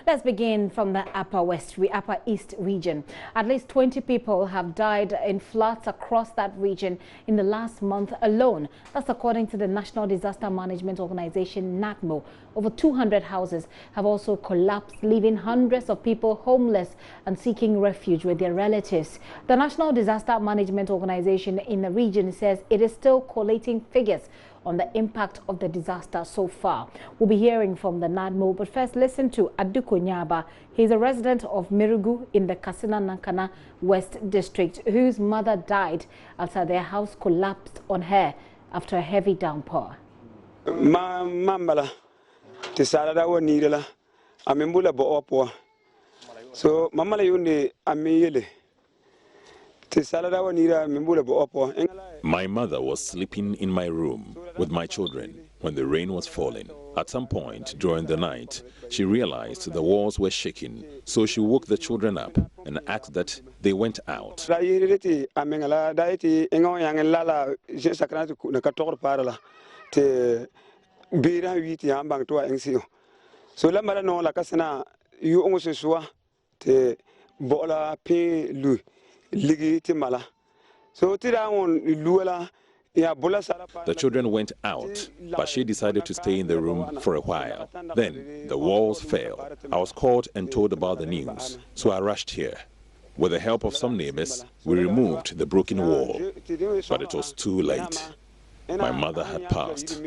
Let's begin from the Upper East region. At least 20 people have died in floods across that region in the last month alone. That's according to the National Disaster Management Organization, NADMO. Over 200 houses have also collapsed, leaving hundreds of people homeless and seeking refuge with their relatives. The National Disaster Management Organization in the region says it is still collating figures on the impact of the disaster so far. We'll be hearing from the NADMO, but first listen to Aduko Nyaba. He's a resident of Mirugu in the Kasina-Nankana West District, whose mother died after their house collapsed on her after a heavy downpour. So mama yunde amiyele. My mother was sleeping in my room with my children when the rain was falling. At some point during the night, she realized the walls were shaking, so she woke the children up and asked that they went out. So la mara no la kasana yu ongo sesua te bola pe lu ligi te mala. So tira on luela. The children went out, but she decided to stay in the room for a while. Then the walls fell. I was called and told about the news, so I rushed here. With the help of some neighbors, we removed the broken wall, but it was too late. My mother had passed.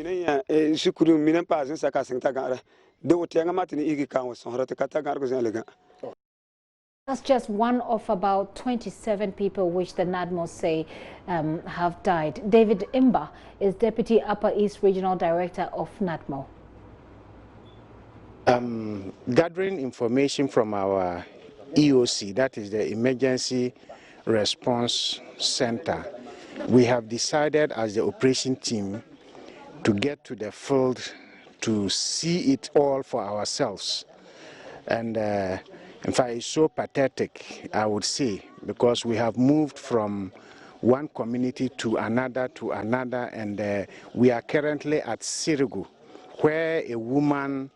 That's just one of about 27 people which the NADMO say have died. David Imba is Deputy Upper East Regional Director of NADMO. Gathering information from our EOC, that is the Emergency Response Center, we have decided as the operation team to get to the field to see it all for ourselves. And in fact, it's so pathetic, I would say, because we have moved from one community to another, and we are currently at Sirigu, where a woman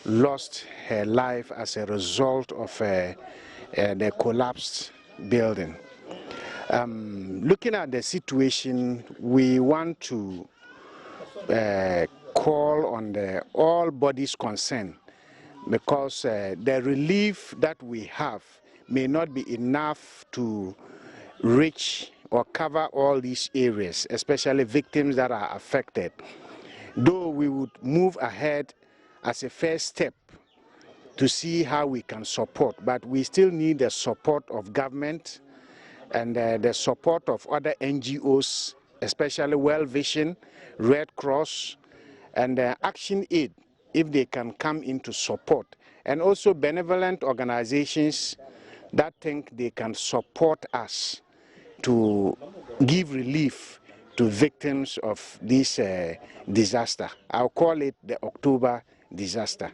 lost her life as a result of the collapsed building. Looking at the situation, we want to call on all bodies concerned, because the relief that we have may not be enough to reach or cover all these areas, especially victims that are affected. Though we would move ahead as a first step to see how we can support, but we still need the support of government and the support of other NGOs, especially World Vision, Red Cross, and Action Aid, if they can come into support, and also benevolent organizations that think they can support us to give relief to victims of this disaster. I'll call it the October disaster.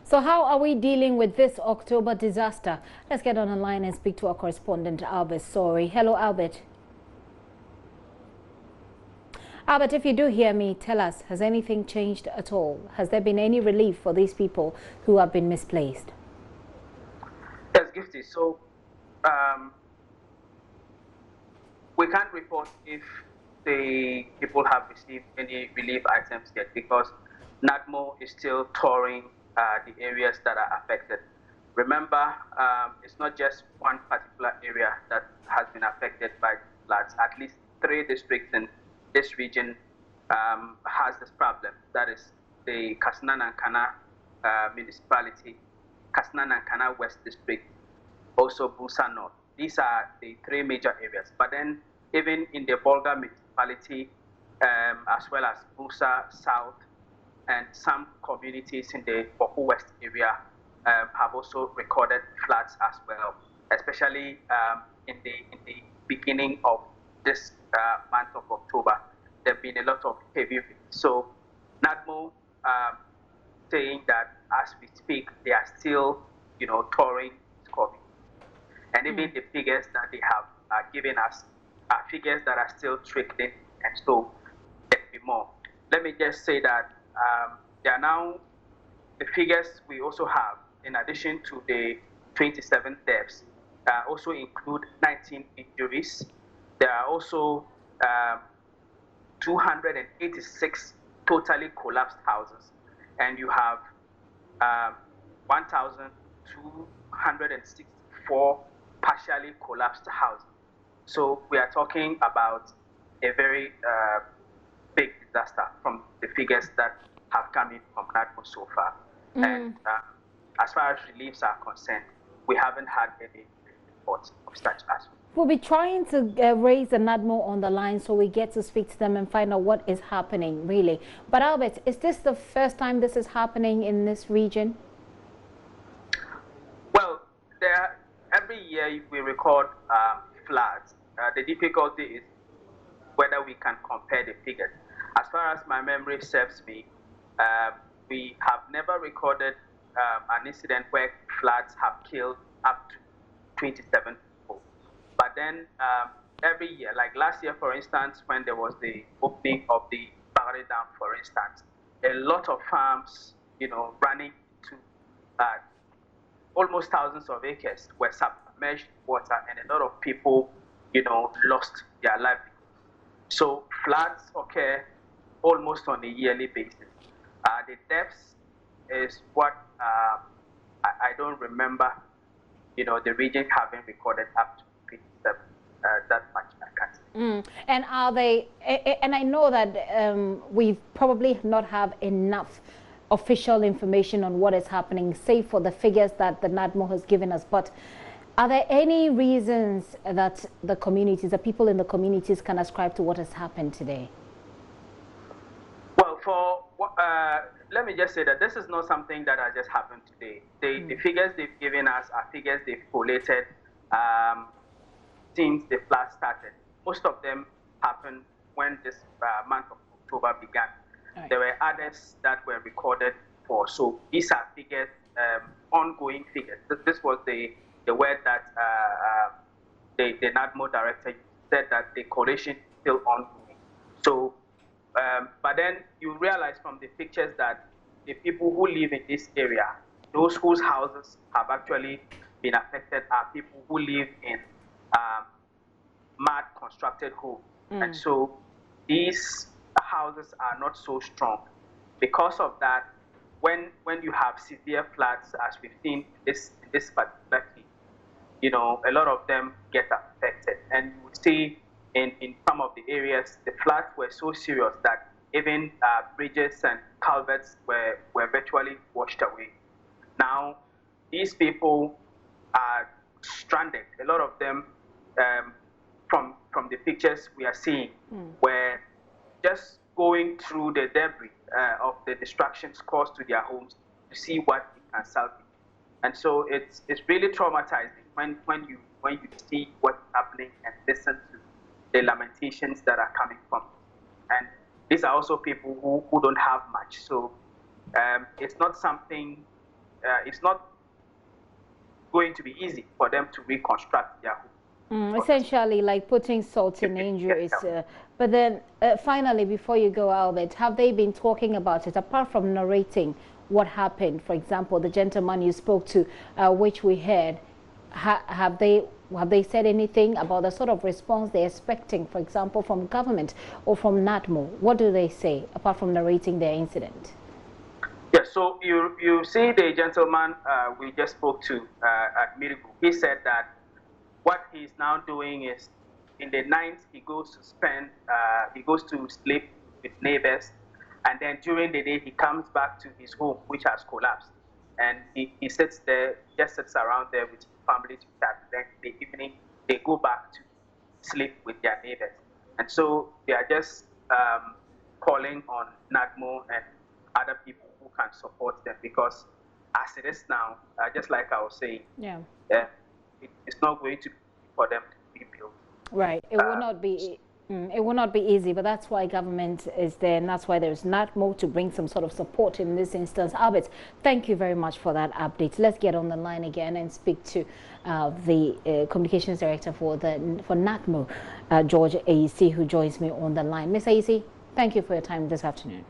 So how are we dealing with this October disaster? Let's get on the line and speak to our correspondent, Albert Sorry. Hello, Albert. Albert, if you do hear me, tell us, has anything changed at all? Has there been any relief for these people who have been misplaced? Yes, Gifty. So we can't report if the people have received any relief items yet, because NADMO is still touring the areas that are affected. Remember, it's not just one particular area that has been affected by floods. At least 3 districts in this region has this problem. That is the Kasina-Nankana municipality, Kasina-Nankana West District, also Busa North. These are the 3 major areas. But then even in the Bolga municipality, as well as Busa South, and some communities in the Boku West area have also recorded floods as well, especially in the beginning of this month of October. There have been a lot of heavy rain. So NADMO saying that as we speak, they are still, touring COVID. And even the figures that they have given us are figures that are still trickling, and so there will be more. Let me just say that they are now the figures we also have, in addition to the 27 deaths, also include 19 injuries. There are also 286 totally collapsed houses, and you have 1,264 partially collapsed houses. So we are talking about a very big disaster from the figures that have come in from NADMO so far. And as far as reliefs are concerned, we haven't had any reports of such as. We'll be trying to raise the NADMO on the line so we get to speak to them and find out what is happening, really. But Albert, is this the first time this is happening in this region? Well, every year we record floods. The difficulty is whether we can compare the figures. As far as my memory serves me, we have never recorded an incident where floods have killed up to 27 people. But then every year, like last year, for instance, when there was the opening of the Barre Dam, for instance, a lot of farms, running into almost thousands of acres were submerged in water, and a lot of people, lost their livelihood. So floods occur almost on a yearly basis. The deaths is what I don't remember, the region having recorded up to 57, that much I can't say. And are they, and I know that we probably not have enough official information on what is happening, save for the figures that the NADMO has given us, but are there any reasons that the people in the communities can ascribe to what has happened today? Well, let me just say that this is not something that has just happened today. The figures they've given us are figures they've collated since the flood started. Most of them happened when this month of October began. Right. There were others that were recorded for. So these are figures, ongoing figures. This was the word that the NADMO director said, that the collation is still ongoing. So, but then you realize from the pictures that the people who live in this area, those whose houses have actually been affected, are people who live in mud constructed homes. And so these houses are not so strong. Because of that, when you have severe floods, as we've seen in this particular case, a lot of them get affected. And you would see in some of the areas, the floods were so serious that even bridges and culverts were virtually washed away. Now, these people are stranded. A lot of them, from the pictures we are seeing, were just going through the debris of the destructions caused to their homes to see what it can salvage. And so it's really traumatizing when you see what's happening and listen to the lamentations that are coming from it. And these are also people who don't have much. So it's not something, it's not going to be easy for them to reconstruct their home. Essentially like putting salt in injuries. But then finally, before you go, Albert, have they been talking about it, apart from narrating what happened? For example, the gentleman you spoke to, which we heard, have they said anything about the sort of response they're expecting, for example, from government or from NADMO? What do they say, apart from narrating their incident? Yes, so you see the gentleman we just spoke to at Mirigo. He said that what he's now doing is, in the night, he goes to sleep with neighbors, and then during the day, he comes back to his home, which has collapsed. And he sits there, just sits around there with his family to chat. Then in the evening, they go back to sleep with their neighbors. And so they are just calling on NADMO and other people who can support them, because as it is now, just like I was saying, it's not going to be for them to rebuild. Right. It will not be. It will not be easy, but that's why government is there, and that's why there's NADMO to bring some sort of support in this instance. Albert, thank you very much for that update. Let's get on the line again and speak to the communications director for NADMO, George AEC, who joins me on the line. Ms. AEC, thank you for your time this afternoon.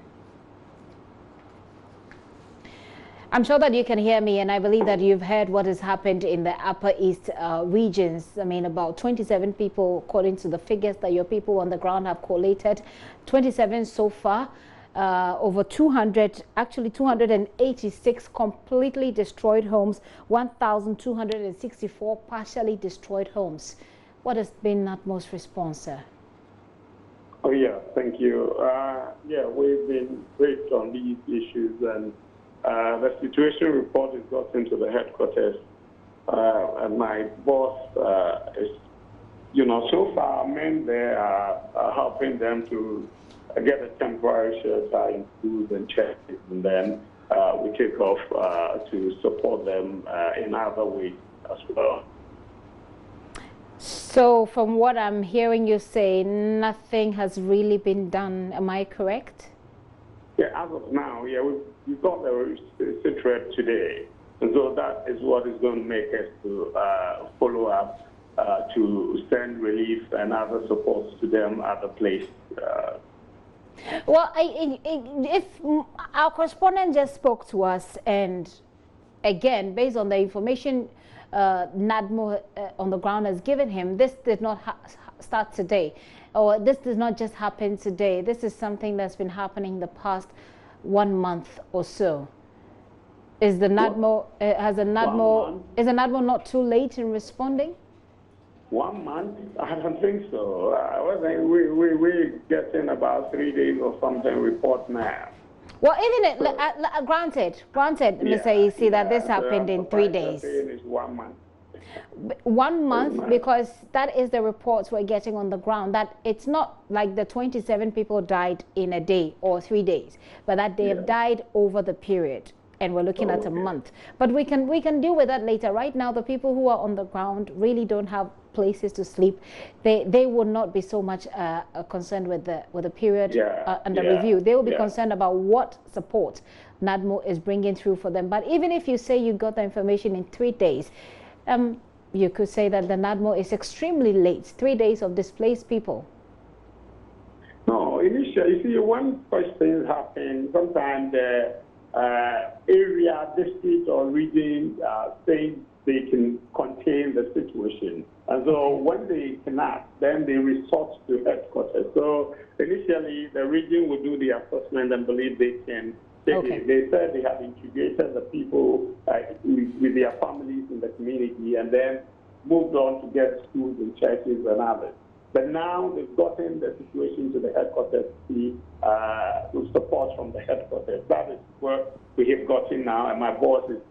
I'm sure that you can hear me, and I believe that you've heard what has happened in the Upper East regions. I mean, about 27 people, according to the figures that your people on the ground have collated, 27 so far. Over 200, actually 286 completely destroyed homes, 1,264 partially destroyed homes. What has been NADMO's response, sir? Oh, yeah, thank you. Yeah, we've been briefed on these issues, and the situation report is got into the headquarters, and my boss is, so far men there are helping them to get a temporary shelter in food and charities, and then we take off to support them in other ways as well. So from what I'm hearing you say, nothing has really been done. Am I correct? Yeah, as of now, yeah, we got the threat today, and so that is what is going to make us to follow up to send relief and other supports to them at the place. Well, if our correspondent just spoke to us, and again, based on the information NADMO on the ground has given him, this did not start today, or this does not just happen today. This is something that's been happening the past 1 month or so. Is the NADMO is the NADMO not too late in responding? 1 month? I don't think so. We're getting about 3 days or something report now. Well, even granted, Mr. EC, that this happened in 3 days. It's 1 month. 1 month, because that is the reports we're getting on the ground, that it's not like the 27 people died in a day or 3 days, but that they have died over the period, and we're looking at a month. But we can deal with that later. Right now, the people who are on the ground really don't have places to sleep. They would not be so much concerned with the period under review. They will be concerned about what support NADMO is bringing through for them. But even if you say you got the information in 3 days, you could say that the NADMO is extremely late. 3 days of displaced people. No, initially, you see, when such things happen, sometimes the area, district, or region think they can contain the situation. And so when they cannot, then they resort to headquarters. So initially, the region will do the assessment and believe they can. They said they have integrated the people with their families in the community, and then moved on to get schools and churches and others. But now they've gotten the situation to the headquarters to see with support from the headquarters. That is what we have gotten now, and my boss is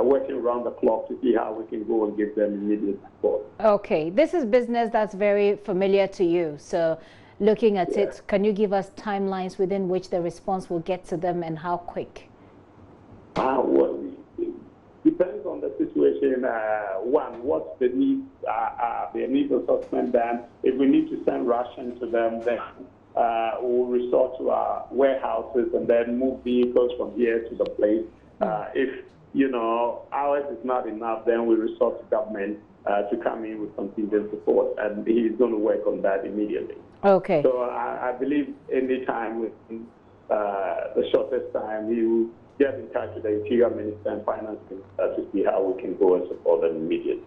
working around the clock to see how we can go and give them immediate support. Okay, this is business that's very familiar to you. So looking at it, can you give us timelines within which the response will get to them, and how quick? Well, it depends on the situation. One, what the needs are. Their needs assessment. Then, if we need to send ration to them, then we'll resort to our warehouses and then move vehicles from here to the place. If ours is not enough, then we resort to government to come in with contingent support, and he's going to work on that immediately. Okay. So I believe any time within the shortest time, he will get in touch with the Interior Minister and Finance Minister to see how we can go and support them immediately.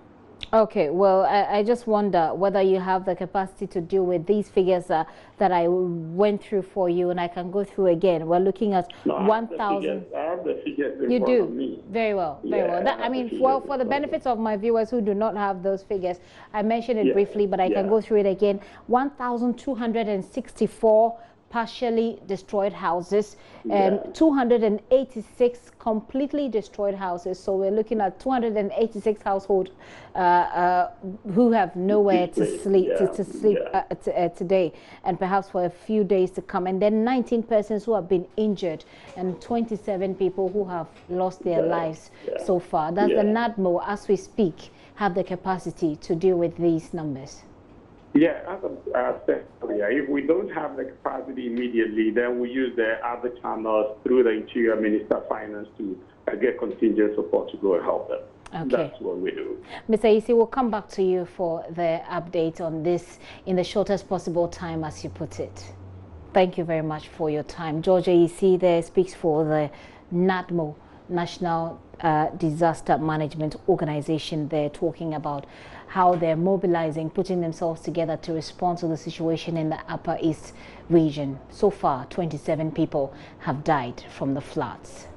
Okay, well, I just wonder whether you have the capacity to deal with these figures that I went through for you, and I can go through again. We're looking at 1,000. I have the figures in front of me. Very well, very well. That, I mean, well, for the benefits of my viewers who do not have those figures, I mentioned it briefly, but I can go through it again. 1,264 partially destroyed houses, and 286 completely destroyed houses. So we're looking at 286 households who have nowhere to sleep today, and perhaps for a few days to come. And then 19 persons who have been injured, and 27 people who have lost their lives so far. Does the NADMO, as we speak, have the capacity to deal with these numbers? Yeah, as I said earlier, if we don't have the capacity immediately, then we use the other channels through the Interior Minister of Finance to get contingent support to go and help them. Okay. That's what we do. Mr. Isi, we'll come back to you for the update on this in the shortest possible time, as you put it. Thank you very much for your time. Georgia Isi there speaks for the NADMO National Disaster Management Organization there, talking about how they're mobilizing, putting themselves together to respond to the situation in the Upper East region. So far, 27 people have died from the floods.